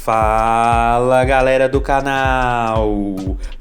Fala galera do canal!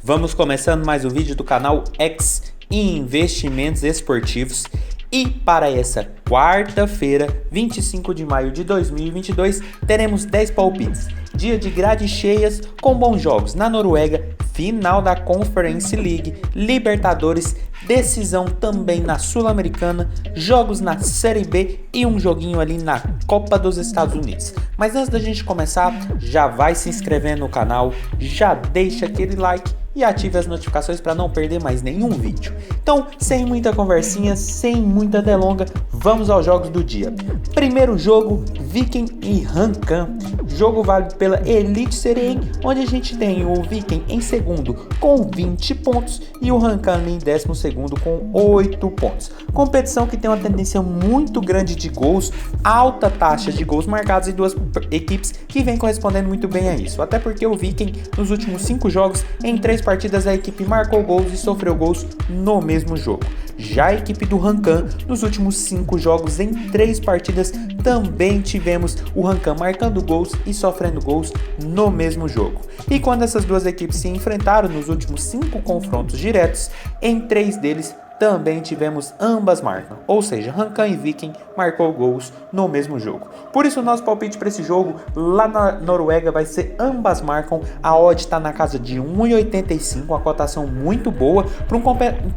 Vamos começando mais um vídeo do canal X Investimentos Esportivos e para essa quarta-feira, 25 de maio de 2022, teremos 10 palpites. Dia de grades cheias com bons jogos na Noruega, final da Conference League, Libertadores, decisão também na Sul-Americana, jogos na Série B e um joguinho ali na Copa dos Estados Unidos. Mas antes da gente começar, já vai se inscrevendo no canal, já deixa aquele like e ative as notificações para não perder mais nenhum vídeo. Então, sem muita conversinha, sem muita delonga, vamos aos jogos do dia. Primeiro jogo, Viking e Hankan. Jogo válido pela Elite Serie A, onde a gente tem o Viking em segundo com 20 pontos e o Hankan em 12º com 8 pontos. Competição que tem uma tendência muito grande de gols, alta taxa de gols marcados e duas equipes que vêm correspondendo muito bem a isso. Até porque o Viking, nos últimos 5 jogos, em 3 partidas a equipe marcou gols e sofreu gols no mesmo jogo. Já a equipe do Hankan, nos últimos 5 jogos, em 3 partidas, também tivemos o Hankan marcando gols e sofrendo gols no mesmo jogo. E quando essas duas equipes se enfrentaram nos últimos 5 confrontos diretos, em 3 deles também tivemos ambas marcam, ou seja, Hankan e Viking marcou gols no mesmo jogo. Por isso o nosso palpite para esse jogo lá na Noruega vai ser ambas marcam. A odd está na casa de 1,85, uma cotação muito boa para um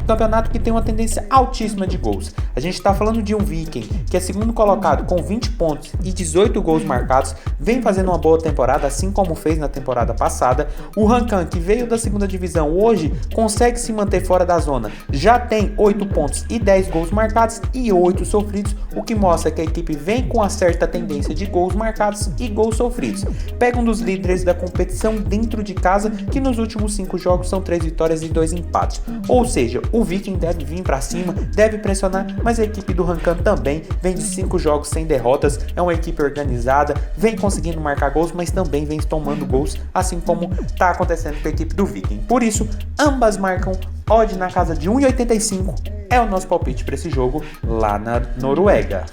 campeonato que tem uma tendência altíssima de gols. A gente está falando de um Viking que é segundo colocado com 20 pontos e 18 gols marcados, vem fazendo uma boa temporada, assim como fez na temporada passada. O Hankan, que veio da segunda divisão, hoje consegue se manter fora da zona, já tem 8 pontos e 10 gols marcados e 8 sofridos, o que mostra que a equipe vem com uma certa tendência de gols marcados e gols sofridos. Pega um dos líderes da competição dentro de casa, que nos últimos 5 jogos são 3 vitórias e 2 empates. Ou seja, o Viking deve vir para cima, deve pressionar, mas a equipe do Hankan também vem de 5 jogos sem derrotas, é uma equipe organizada, vem conseguindo marcar gols, mas também vem tomando gols, assim como está acontecendo com a equipe do Viking. Por isso, ambas marcam. Odd na casa de 1,85 é o nosso palpite para esse jogo lá na Noruega.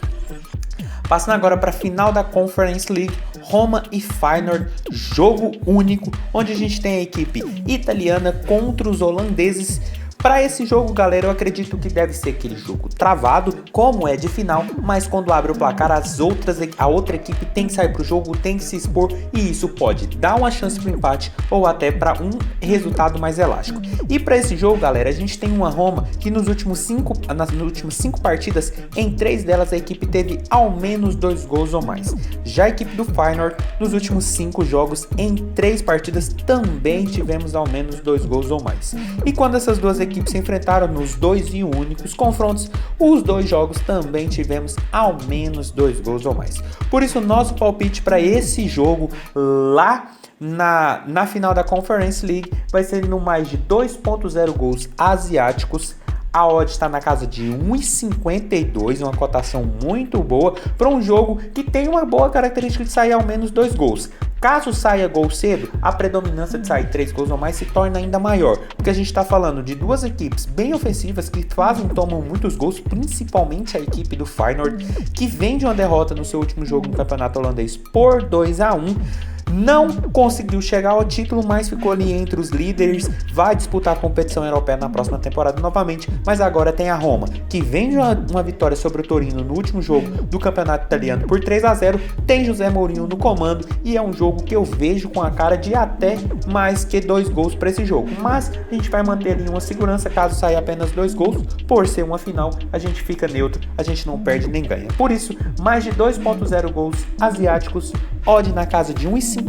Passando agora para a final da Conference League, Roma e Feyenoord, jogo único, onde a gente tem a equipe italiana contra os holandeses. Para esse jogo, galera, eu acredito que deve ser aquele jogo travado, como é de final, mas quando abre o placar, a outra equipe tem que sair para o jogo, tem que se expor, e isso pode dar uma chance para o empate ou até para um resultado mais elástico. E para esse jogo, galera, a gente tem uma Roma que nas últimas 5 partidas, em 3 delas a equipe teve ao menos 2 gols ou mais. Já a equipe do Feyenoord, nos últimos 5 jogos, em 3 partidas, também tivemos ao menos 2 gols ou mais. E quando essas duas equipes se enfrentaram nos 2 e únicos confrontos, os 2 jogos também tivemos ao menos 2 gols ou mais. Por isso, nosso palpite para esse jogo lá na final da Conference League vai ser no mais de 2.0 gols asiáticos. A odd está na casa de 1,52, uma cotação muito boa para um jogo que tem uma boa característica de sair ao menos 2 gols. Caso saia gol cedo, a predominância de sair 3 gols ou mais se torna ainda maior, porque a gente está falando de duas equipes bem ofensivas que tomam muitos gols, principalmente a equipe do Feyenoord, que vem de uma derrota no seu último jogo no campeonato holandês por 2-1. Não conseguiu chegar ao título, mas ficou ali entre os líderes, vai disputar a competição europeia na próxima temporada novamente, mas agora tem a Roma, que vem de uma vitória sobre o Torino no último jogo do campeonato italiano por 3-0, tem José Mourinho no comando e é um jogo que eu vejo com a cara de até mais que 2 gols para esse jogo, mas a gente vai manter ali uma segurança caso saia apenas 2 gols, por ser uma final a gente fica neutro, a gente não perde nem ganha. Por isso, mais de 2.0 gols asiáticos, odd na casa de 1,52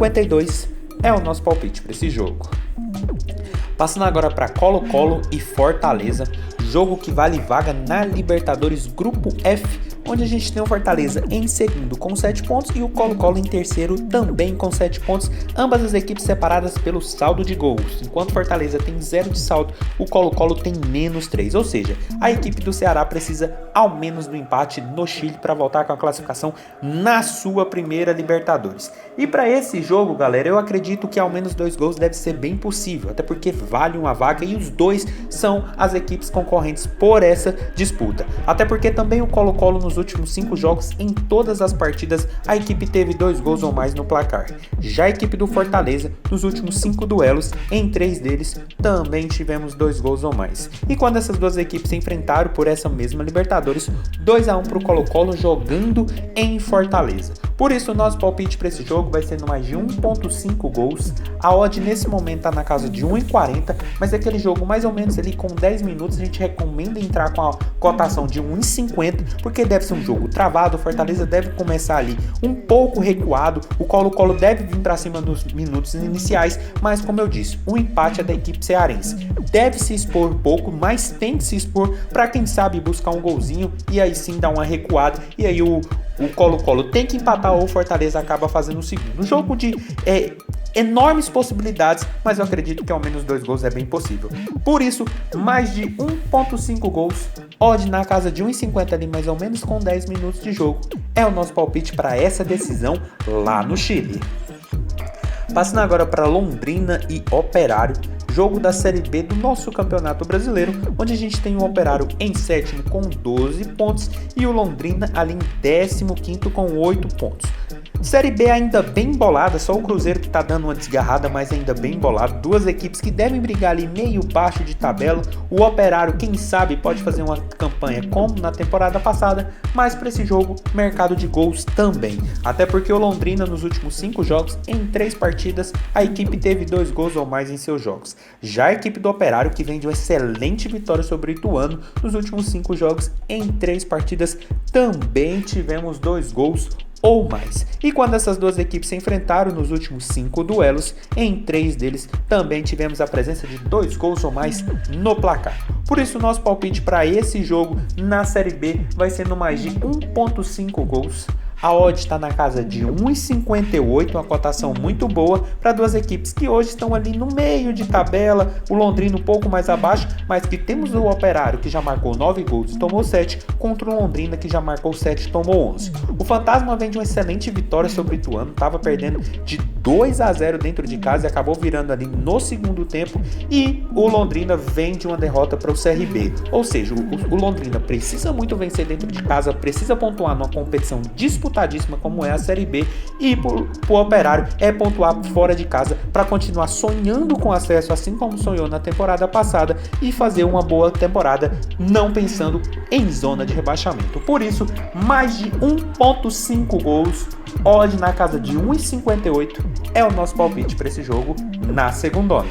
é o nosso palpite para esse jogo. Passando agora para Colo-Colo e Fortaleza, jogo que vale vaga na Libertadores Grupo F, onde a gente tem o Fortaleza em segundo com 7 pontos e o Colo-Colo em terceiro também com 7 pontos, ambas as equipes separadas pelo saldo de gols. Enquanto o Fortaleza tem 0 de saldo, o Colo-Colo tem menos 3, ou seja, a equipe do Ceará precisa ao menos do empate no Chile para voltar com a classificação na sua primeira Libertadores. E para esse jogo, galera, eu acredito que ao menos 2 gols deve ser bem possível, até porque vale uma vaga e os dois são as equipes concorrentes por essa disputa. Até porque também o Colo-Colo nos nos últimos 5 jogos, em todas as partidas, a equipe teve 2 gols ou mais no placar. Já a equipe do Fortaleza, nos últimos 5 duelos, em 3 deles, também tivemos 2 gols ou mais. E quando essas duas equipes se enfrentaram por essa mesma Libertadores, 2-1 para o Colo-Colo jogando em Fortaleza. Por isso, o nosso palpite para esse jogo vai ser no mais de 1.5 gols. A odd nesse momento está na casa de 1,40, mas é aquele jogo mais ou menos ali com 10 minutos, a gente recomenda entrar com a cotação de 1,50, porque deve ser um jogo travado, o Fortaleza deve começar ali um pouco recuado, o Colo-Colo deve vir para cima nos minutos iniciais, mas como eu disse, o empate é da equipe cearense. Deve se expor pouco, mas tem que se expor para quem sabe buscar um golzinho e aí sim dar uma recuada, e aí o Colo-Colo tem que empatar ou o Fortaleza acaba fazendo o segundo. Um jogo de enormes possibilidades, mas eu acredito que ao menos 2 gols é bem possível. Por isso, mais de 1.5 gols, odd na casa de 1,50 ali, mais ou menos com 10 minutos de jogo, é o nosso palpite para essa decisão lá no Chile. Passando agora para Londrina e Operário, jogo da Série B do nosso Campeonato Brasileiro, onde a gente tem o Operário em sétimo com 12 pontos e o Londrina ali em 15º com 8 pontos. Série B ainda bem embolada, só o Cruzeiro que tá dando uma desgarrada, mas ainda bem embolado. Duas equipes que devem brigar ali meio baixo de tabela. O Operário, quem sabe, pode fazer uma campanha como na temporada passada, mas para esse jogo, mercado de gols também. Até porque o Londrina, nos últimos 5 jogos, em 3 partidas, a equipe teve 2 gols ou mais em seus jogos. Já a equipe do Operário, que vem de uma excelente vitória sobre o Ituano, nos últimos 5 jogos, em 3 partidas, também tivemos 2 gols ou mais. E quando essas duas equipes se enfrentaram nos últimos 5 duelos, em 3 deles também tivemos a presença de 2 gols ou mais no placar. Por isso, o nosso palpite para esse jogo na Série B vai ser no mais de 1.5 gols. A odd está na casa de 1,58, uma cotação muito boa para duas equipes que hoje estão ali no meio de tabela, o Londrina um pouco mais abaixo, mas que temos o Operário que já marcou 9 gols e tomou 7, contra o Londrina que já marcou 7 e tomou 11. O Fantasma vem de uma excelente vitória sobre o Ituano, estava perdendo de 2-0 dentro de casa e acabou virando ali no segundo tempo, e o Londrina vem de uma derrota para o CRB, ou seja, o Londrina precisa muito vencer dentro de casa, precisa pontuar numa competição disputadíssima como é a Série B, e pro Operário é pontuar fora de casa para continuar sonhando com acesso, assim como sonhou na temporada passada, e fazer uma boa temporada, não pensando em zona de rebaixamento. Por isso, mais de 1.5 gols, odd na casa de 1,58 é o nosso palpite para esse jogo na segundona.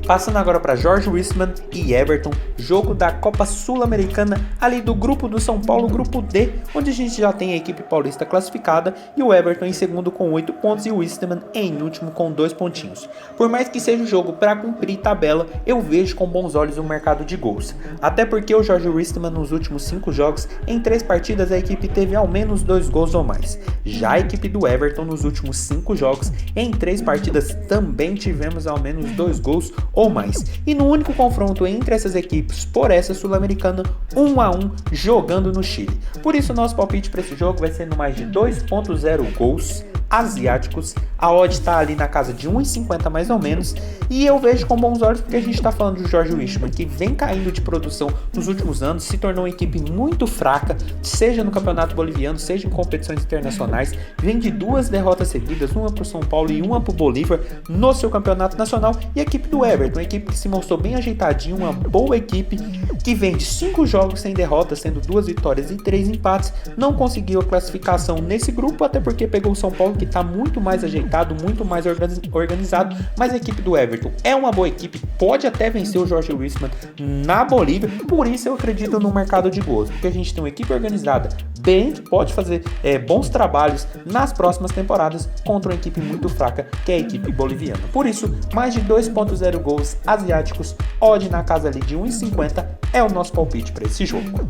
Passando agora para Jorge Wilstermann e Everton, jogo da Copa Sul-Americana, ali do grupo do São Paulo, grupo D, onde a gente já tem a equipe paulista classificada e o Everton em segundo com 8 pontos e o Wilstermann em último com 2 pontinhos. Por mais que seja um jogo para cumprir tabela, eu vejo com bons olhos o mercado de gols. Até porque o Jorge Wilstermann nos últimos 5 jogos, em 3 partidas a equipe teve ao menos 2 gols ou mais. Já a equipe do Everton nos últimos 5 jogos, em 3 partidas também tivemos ao menos 2 gols ou mais. E no único confronto entre essas equipes por essa Sul-Americana, 1-1 jogando no Chile. Por isso, nosso palpite para esse jogo vai ser no mais de 2.0 gols asiáticos. A odd está ali na casa de 1,50 mais ou menos, e eu vejo com bons olhos porque a gente está falando do Jorge Wilstermann, que vem caindo de produção nos últimos anos, se tornou uma equipe muito fraca, seja no Campeonato Boliviano, seja em competições internacionais, vem de 2 derrotas seguidas, uma para o São Paulo e uma para o Bolívar no seu Campeonato Nacional. E a equipe do Everton, uma equipe que se mostrou bem ajeitadinha, uma boa equipe, que vem de 5 jogos sem derrotas, sendo 2 vitórias e 3 empates, não conseguiu a classificação nesse grupo, até porque pegou o São Paulo, que está muito mais ajeitado, muito mais organizado, mas a equipe do Everton é uma boa equipe, pode até vencer o Jorge Wilstermann na Bolívia. Por isso eu acredito no mercado de gols, porque a gente tem uma equipe organizada, bem, que pode fazer bons trabalhos nas próximas temporadas contra uma equipe muito fraca, que é a equipe boliviana. Por isso, mais de 2.0 gols asiáticos, odd na casa ali de 1,50 é o nosso palpite para esse jogo.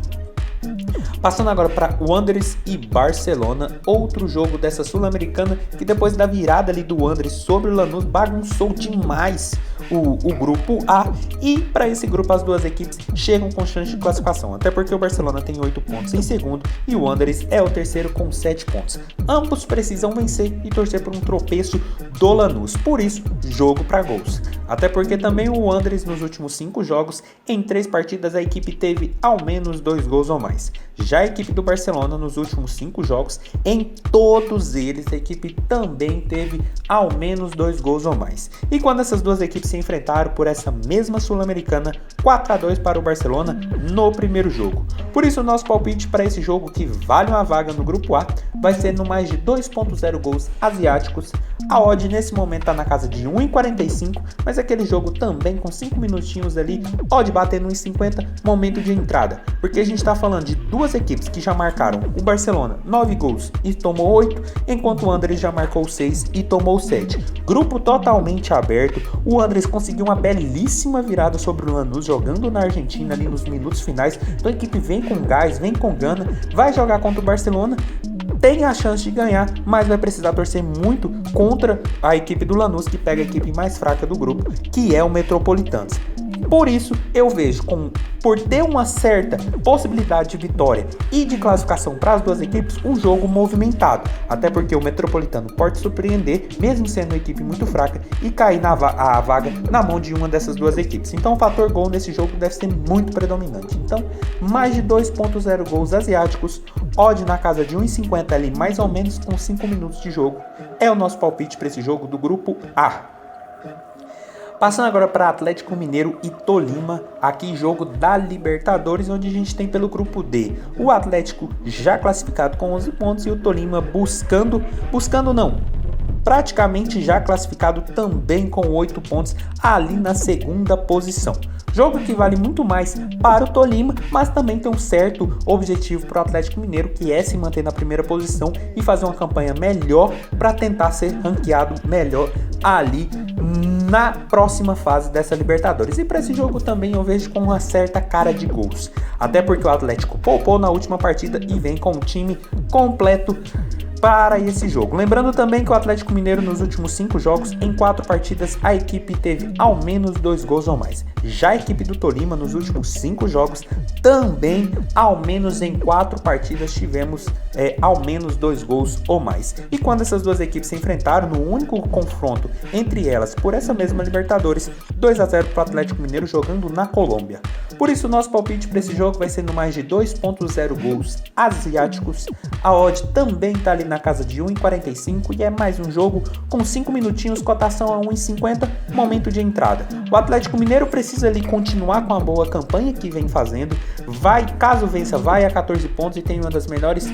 Passando agora para Wanderers e Barcelona, outro jogo dessa Sul-Americana que depois da virada ali do Wanderers sobre o Lanús bagunçou demais o grupo A, e para esse grupo as duas equipes chegam com chance de classificação, até porque o Barcelona tem 8 pontos em segundo e o Wanderers é o terceiro com 7 pontos. Ambos precisam vencer e torcer por um tropeço do Lanús. Por isso, jogo para gols. Até porque também o Wanderers nos últimos 5 jogos, em 3 partidas a equipe teve ao menos 2 gols ou mais. Já a equipe do Barcelona nos últimos 5 jogos, em todos eles a equipe também teve ao menos 2 gols ou mais. E quando essas duas equipes se enfrentaram por essa mesma Sul-Americana, 4-2 para o Barcelona no primeiro jogo. Por isso o nosso palpite para esse jogo, que vale uma vaga no grupo A, vai ser no mais de 2.0 gols asiáticos. A odd nesse momento está na casa de 1,45, mas aquele jogo também com 5 minutinhos ali, odd batendo 1,50, momento de entrada. Porque a gente está falando de duas equipes que já marcaram, o Barcelona 9 gols e tomou 8, enquanto o Wanderers já marcou 6 e tomou 7. Grupo totalmente aberto, o Wanderers conseguiu uma belíssima virada sobre o Lanús, jogando na Argentina ali nos minutos finais. Então a equipe vem com gás, vem com gana, vai jogar contra o Barcelona, tem a chance de ganhar, mas vai precisar torcer muito contra a equipe do Lanús, que pega a equipe mais fraca do grupo, que é o Metropolitanos. Por isso, eu vejo, por ter uma certa possibilidade de vitória e de classificação para as duas equipes, um jogo movimentado. Até porque o Metropolitano pode surpreender, mesmo sendo uma equipe muito fraca, e cair a vaga na mão de uma dessas duas equipes. Então o fator gol nesse jogo deve ser muito predominante. Então, mais de 2.0 gols asiáticos, odd na casa de 1,50 ali, mais ou menos com 5 minutos de jogo, é o nosso palpite para esse jogo do grupo A. Passando agora para Atlético Mineiro e Tolima, aqui jogo da Libertadores, onde a gente tem pelo grupo D o Atlético já classificado com 11 pontos e o Tolima praticamente já classificado também com 8 pontos ali na segunda posição. Jogo que vale muito mais para o Tolima, mas também tem um certo objetivo para o Atlético Mineiro, que é se manter na primeira posição e fazer uma campanha melhor para tentar ser ranqueado melhor ali na próxima fase dessa Libertadores. E para esse jogo também eu vejo com uma certa cara de gols, até porque o Atlético poupou na última partida e vem com o time completo para esse jogo. Lembrando também que o Atlético Mineiro nos últimos 5 jogos, em 4 partidas, a equipe teve ao menos 2 gols ou mais. Já a equipe do Tolima nos últimos 5 jogos, também ao menos em 4 partidas tivemos ao menos 2 gols ou mais. E quando essas duas equipes se enfrentaram no único confronto entre elas por essa mesma Libertadores, 2-0 para o Atlético Mineiro jogando na Colômbia. Por isso, o nosso palpite para esse jogo vai ser no mais de 2.0 gols asiáticos. A odd também está ali na casa de 1,45 e é mais um jogo com 5 minutinhos, cotação a 1,50, momento de entrada. O Atlético Mineiro precisa ali continuar com a boa campanha que vem fazendo. Caso vença, vai a 14 pontos e tem uma das melhores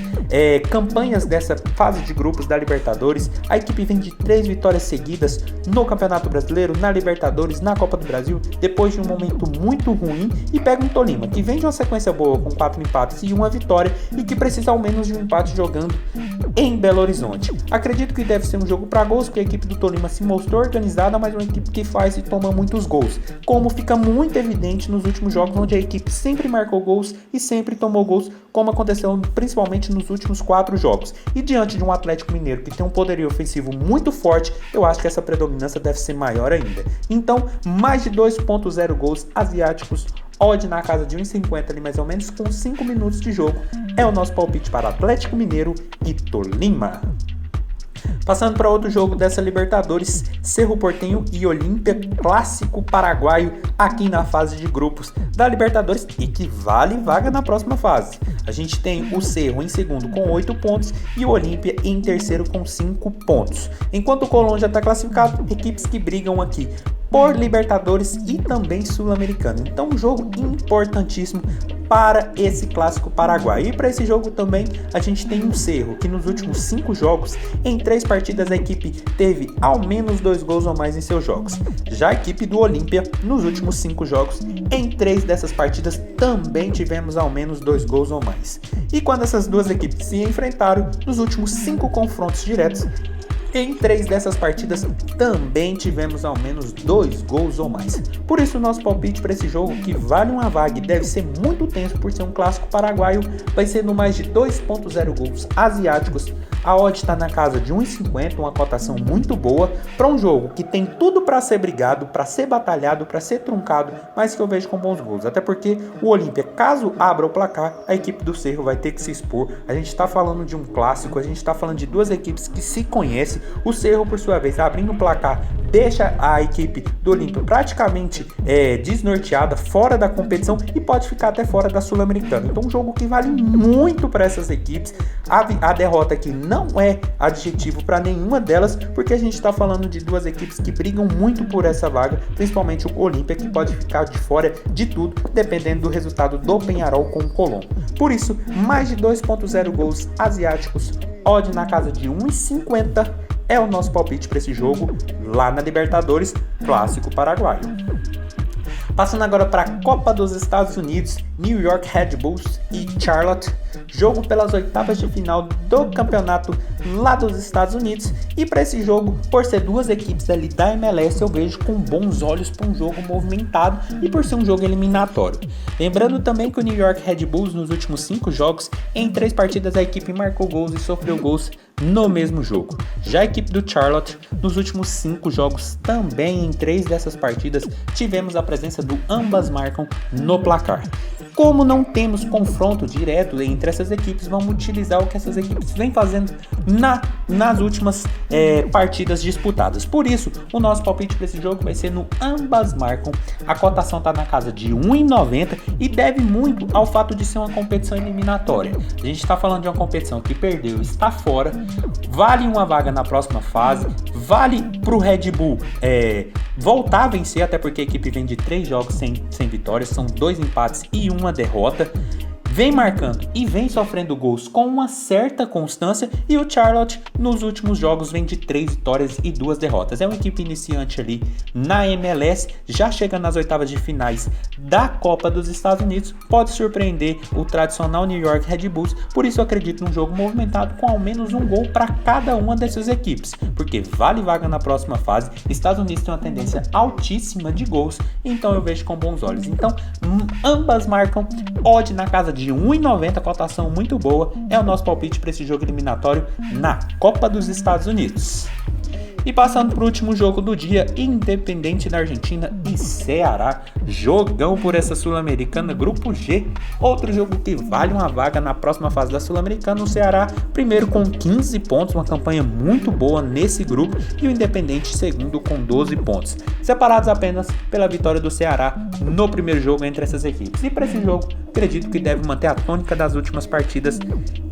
campanhas dessa fase de grupos da Libertadores. A equipe vem de 3 vitórias seguidas no Campeonato Brasileiro, na Libertadores, na Copa do Brasil, depois de um momento muito ruim, e pega um Tolima que vem de uma sequência boa com 4 empates e uma vitória e que precisa ao menos de um empate jogando em Belo Horizonte. Acredito que deve ser um jogo para gols, porque a equipe do Tolima se mostrou organizada, mas uma equipe que faz e toma muitos gols, como fica muito evidente nos últimos jogos, onde a equipe sempre marcou gols e sempre tomou gols, como aconteceu principalmente nos últimos 4 jogos. E diante de um Atlético Mineiro que tem um poderio ofensivo muito forte, eu acho que essa predominância deve ser maior ainda. Então, mais de 2.0 gols asiáticos, odd na casa de 1,50 ali mais ou menos, com 5 minutos de jogo, é o nosso palpite para Atlético Mineiro e Tolima. Passando para outro jogo dessa Libertadores, Cerro Porteño e Olímpia, clássico paraguaio aqui na fase de grupos da Libertadores e que vale vaga na próxima fase. A gente tem o Cerro em segundo com 8 pontos e o Olímpia em terceiro com 5 pontos. Enquanto o Colón já está classificado, equipes que brigam aqui por Libertadores e também Sul-Americano. Então, um jogo importantíssimo para esse clássico paraguaio. E para esse jogo também a gente tem um Cerro que nos últimos 5 jogos, em 3 partidas a equipe teve ao menos 2 gols ou mais em seus jogos. Já a equipe do Olímpia nos últimos 5 jogos, em 3 dessas partidas também tivemos ao menos 2 gols ou mais. E quando essas duas equipes se enfrentaram nos últimos 5 confrontos diretos, em 3 dessas partidas também tivemos ao menos 2 gols ou mais. Por isso o nosso palpite para esse jogo, que vale uma vaga e deve ser muito tenso por ser um clássico paraguaio, vai ser no mais de 2.0 gols asiáticos. a odd está na casa de 1,50, uma cotação muito boa para um jogo que tem tudo para ser brigado, para ser batalhado, para ser truncado, mas que eu vejo com bons gols. Até porque o Olímpia, caso abra o placar, a equipe do Cerro vai ter que se expor. A gente está falando de um clássico, a gente está falando de duas equipes que se conhecem. O Cerro, por sua vez, abrindo o placar, deixa a equipe do Olímpia praticamente desnorteada, fora da competição e pode ficar até fora da Sul-Americana. Então um jogo que vale muito para essas equipes. A derrota aqui não é adjetivo para nenhuma delas, porque a gente está falando de duas equipes que brigam muito por essa vaga, principalmente o Olímpia, que pode ficar de fora de tudo, dependendo do resultado do Peñarol com o Colón. Por isso, mais de 2.0 gols asiáticos, odd na casa de 1,50 é o nosso palpite para esse jogo lá na Libertadores, clássico paraguaio. Passando agora para a Copa dos Estados Unidos, New York Red Bulls e Charlotte, jogo pelas oitavas de final do campeonato lá dos Estados Unidos. E para esse jogo, por ser duas equipes ali da MLS, eu vejo com bons olhos para um jogo movimentado e por ser um jogo eliminatório. Lembrando também que o New York Red Bulls nos últimos 5 jogos, em 3 partidas a equipe marcou gols e sofreu gols no mesmo jogo. Já a equipe do Charlotte, nos últimos 5 jogos, também em 3 dessas partidas, tivemos a presença do ambas marcam no placar. Como não temos confronto direto entre essas equipes, vamos utilizar o que essas equipes vêm fazendo nas últimas partidas disputadas. Por isso, o nosso palpite para esse jogo vai ser no ambas marcam. A cotação está na casa de 1,90 e deve muito ao fato de ser uma competição eliminatória. A gente está falando de uma competição que perdeu e está fora, vale uma vaga na próxima fase, vale para o Red Bull voltar a vencer, até porque a equipe vem de 3 jogos sem vitórias, são 2 empates e uma derrota. Vem marcando e vem sofrendo gols com uma certa constância, e o Charlotte nos últimos jogos vem de 3 vitórias e 2 derrotas. É uma equipe iniciante ali na MLS, já chega nas oitavas de finais da Copa dos Estados Unidos, pode surpreender o tradicional New York Red Bulls. Por isso eu acredito num jogo movimentado com ao menos um gol para cada uma dessas equipes, porque vale vaga na próxima fase. Estados Unidos tem uma tendência altíssima de gols, então eu vejo com bons olhos. Então ambas marcam, odd na casa de 1,90, cotação muito boa, é o nosso palpite para esse jogo eliminatório na Copa dos Estados Unidos. E passando para o último jogo do dia, Independente da Argentina e Ceará, jogão por essa Sul-Americana, Grupo G, outro jogo que vale uma vaga na próxima fase da Sul-Americana. O Ceará primeiro com 15 pontos, uma campanha muito boa nesse grupo, e o Independente segundo com 12 pontos, separados apenas pela vitória do Ceará no primeiro jogo entre essas equipes. E para esse jogo, acredito que deve manter a tônica das últimas partidas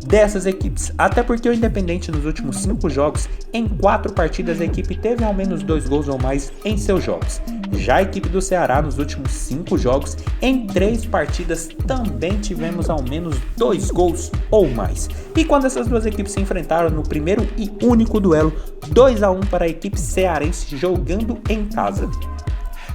dessas equipes, até porque o Independente nos últimos 5 jogos, em 4 partidas a equipe teve ao menos 2 gols ou mais em seus jogos. Já a equipe do Ceará nos últimos 5 jogos, em 3 partidas também tivemos ao menos 2 gols ou mais. E quando essas duas equipes se enfrentaram no primeiro e único duelo, 2-1 para a equipe cearense jogando em casa.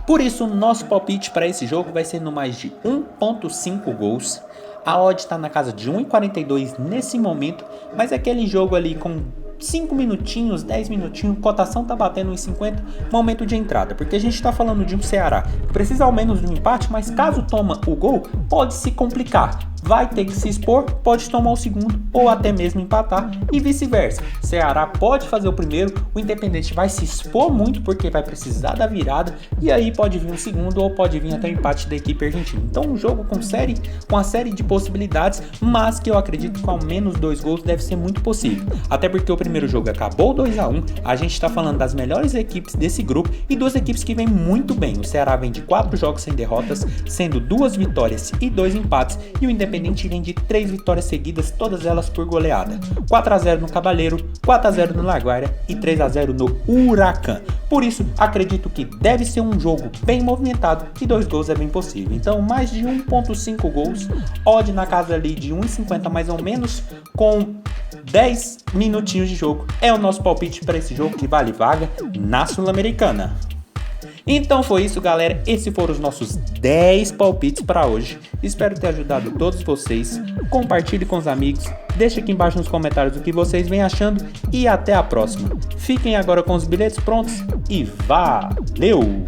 Por isso, nosso palpite para esse jogo vai ser no mais de 1,5 gols. A odd está na casa de 1,42 nesse momento, mas é aquele jogo ali com 5 minutinhos, 10 minutinhos, cotação tá batendo em 50, momento de entrada, porque a gente tá falando de um Ceará que precisa ao menos de um empate, mas caso toma o gol, pode se complicar. Vai ter que se expor, pode tomar o segundo ou até mesmo empatar e vice-versa. Ceará pode fazer o primeiro, o Independente vai se expor muito porque vai precisar da virada e aí pode vir um segundo ou pode vir até o empate da equipe argentina. Então um jogo com uma série de possibilidades, mas que eu acredito que ao menos 2 gols deve ser muito possível. Até porque o primeiro jogo acabou 2-1, a gente está falando das melhores equipes desse grupo e duas equipes que vêm muito bem. O Ceará vem de 4 jogos sem derrotas, sendo 2 vitórias e 2 empates, e o Independente vem de 3 vitórias seguidas, todas elas por goleada. 4-0 no Cavaleiro, 4-0 no Laguaira e 3-0 no Huracan. Por isso, acredito que deve ser um jogo bem movimentado e 2 gols é bem possível. Então, mais de 1,5 gols, odd na casa ali de 1,50 mais ou menos, com 10 minutinhos de jogo. É o nosso palpite para esse jogo que vale vaga na Sul-Americana. Então foi isso, galera. Esses foram os nossos 10 palpites para hoje. Espero ter ajudado todos vocês. Compartilhe com os amigos. Deixe aqui embaixo nos comentários o que vocês vêm achando. E até a próxima. Fiquem agora com os bilhetes prontos e valeu!